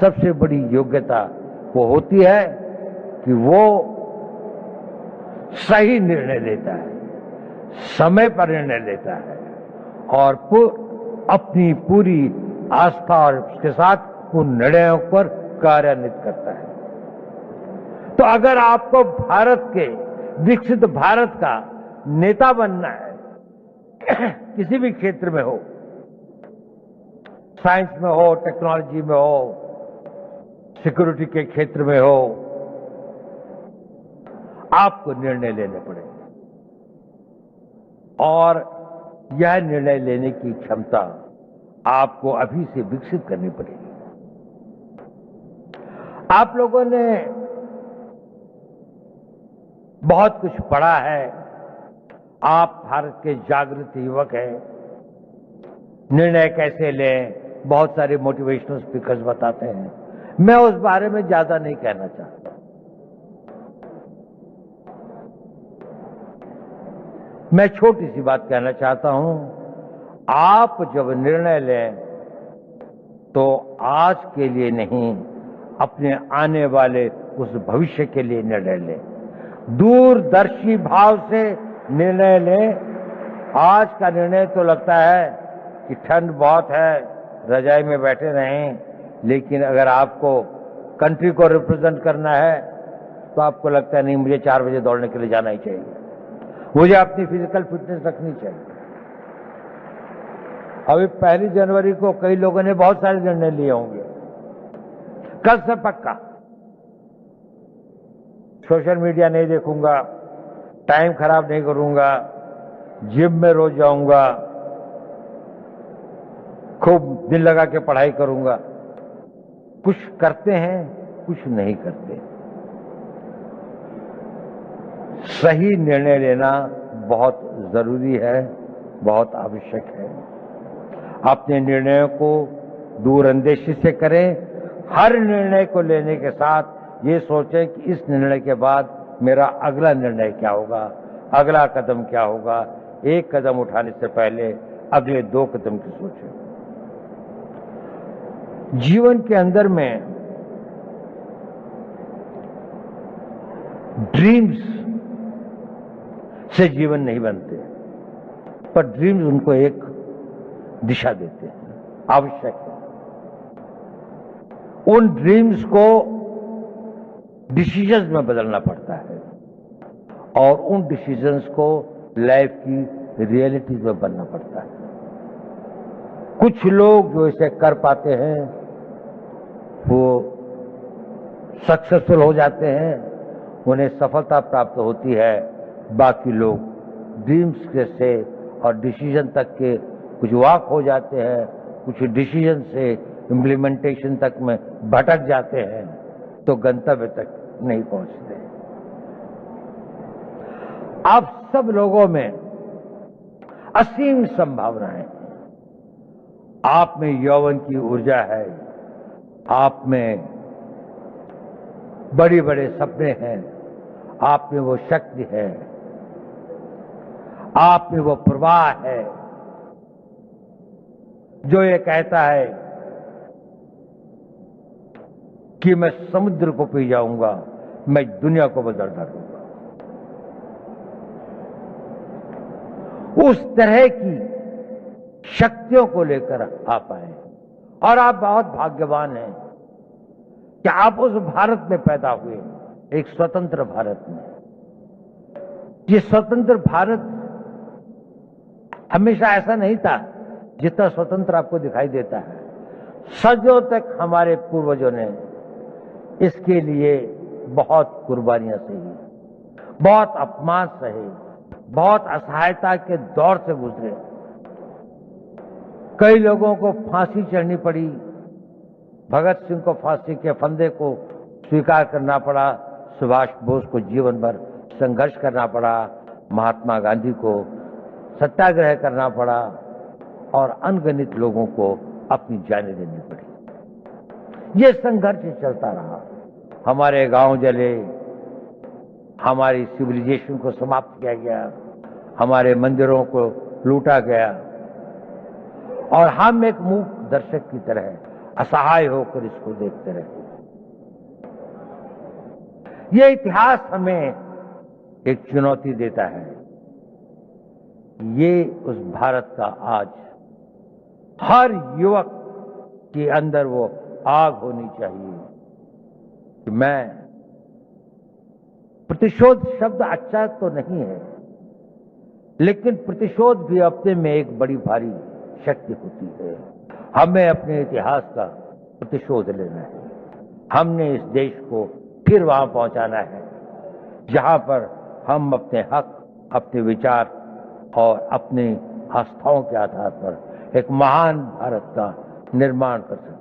सबसे बड़ी योग्यता वो होती है कि वो सही निर्णय लेता है, समय पर निर्णय लेता है और अपनी पूरी आस्था और उसके साथ उन निर्णयों पर कार्यान्वित करता है। तो अगर आपको भारत के विकसित भारत का नेता बनना है, किसी भी क्षेत्र में हो, साइंस में हो, टेक्नोलॉजी में हो, सिक्योरिटी के क्षेत्र में हो, आपको निर्णय लेने पड़ेंगे और यह निर्णय लेने की क्षमता आपको अभी से विकसित करनी पड़ेगी। आप लोगों ने बहुत कुछ पढ़ा है, आप भारत के जागृत युवक हैं। निर्णय कैसे लें, बहुत सारे मोटिवेशनल स्पीकर्स बताते हैं। मैं उस बारे में ज्यादा नहीं कहना चाहता। मैं छोटी सी बात कहना चाहता हूं, आप जब निर्णय लें तो आज के लिए नहीं, अपने आने वाले उस भविष्य के लिए निर्णय लें। दूरदर्शी भाव से निर्णय लें। आज का निर्णय तो लगता है कि ठंड बहुत है, रजाई में बैठे रहें, लेकिन अगर आपको कंट्री को रिप्रेजेंट करना है तो आपको लगता है नहीं, मुझे 4 बजे दौड़ने के लिए जाना ही चाहिए, मुझे अपनी फिजिकल फिटनेस रखनी चाहिए। अभी 1 जनवरी को कई लोगों ने बहुत सारे निर्णय लिए होंगे। कल से पक्का सोशल मीडिया नहीं देखूंगा, टाइम खराब नहीं करूंगा, जिम में रोज जाऊंगा, खूब दिल लगा के पढ़ाई करूंगा। कुछ करते हैं, कुछ नहीं करते। सही निर्णय लेना बहुत जरूरी है, बहुत आवश्यक है। अपने निर्णयों को दूरअंदेशी से करें। हर निर्णय को लेने के साथ ये सोचें कि इस निर्णय के बाद मेरा अगला निर्णय क्या होगा, अगला कदम क्या होगा। एक कदम उठाने से पहले अगले 2 कदम की सोचें। जीवन के अंदर में ड्रीम्स से जीवन नहीं बनते, पर ड्रीम्स उनको एक दिशा देते हैं, आवश्यक है। उन ड्रीम्स को डिसीजंस में बदलना पड़ता है और उन डिसीजंस को लाइफ की रियलिटीज में बनना पड़ता है। कुछ लोग जो इसे कर पाते हैं वो सक्सेसफुल हो जाते हैं, उन्हें सफलता प्राप्त होती है। बाकी लोग ड्रीम्स से और डिसीजन तक के कुछ वॉक हो जाते हैं, कुछ डिसीजन से इम्प्लीमेंटेशन तक में भटक जाते हैं, तो गंतव्य तक नहीं पहुंचते। आप सब लोगों में असीम संभावनाएं हैं। आप में यौवन की ऊर्जा है, आप में बड़े बड़े सपने हैं, आप में वो शक्ति है, आप में वो प्रवाह है जो ये कहता है कि मैं समुद्र को पी जाऊंगा, मैं दुनिया को बदल डालूंगा। उस तरह की शक्तियों को लेकर आप आए और आप बहुत भाग्यवान हैं कि आप उस भारत में पैदा हुए, एक स्वतंत्र भारत में। ये स्वतंत्र भारत हमेशा ऐसा नहीं था जितना स्वतंत्र आपको दिखाई देता है। सदियों तक हमारे पूर्वजों ने इसके लिए बहुत कुर्बानियां सही, बहुत अपमान सहे, बहुत असहायता के दौर से गुजरे। कई लोगों को फांसी चढ़नी पड़ी। भगत सिंह को फांसी के फंदे को स्वीकार करना पड़ा, सुभाष बोस को जीवन भर संघर्ष करना पड़ा, महात्मा गांधी को सत्याग्रह करना पड़ा और अनगिनत लोगों को अपनी जानें देनी पड़ी। ये संघर्ष चलता रहा। हमारे गांव जले, हमारी सिविलाइजेशन को समाप्त किया गया, हमारे मंदिरों को लूटा गया और हम एक मूक दर्शक की तरह असहाय होकर इसको देखते रहे। ये इतिहास हमें एक चुनौती देता है। ये उस भारत का आज हर युवक के अंदर वो आग होनी चाहिए कि मैं, प्रतिशोध शब्द अच्छा तो नहीं है, लेकिन प्रतिशोध भी अपने में एक बड़ी भारी शक्ति होती है। हमें अपने इतिहास का प्रतिशोध लेना है। हमने इस देश को फिर वहां पहुंचाना है जहां पर हम अपने हक, अपने विचार और अपनी आस्थाओं के आधार पर एक महान भारत का निर्माण कर सकते हैं।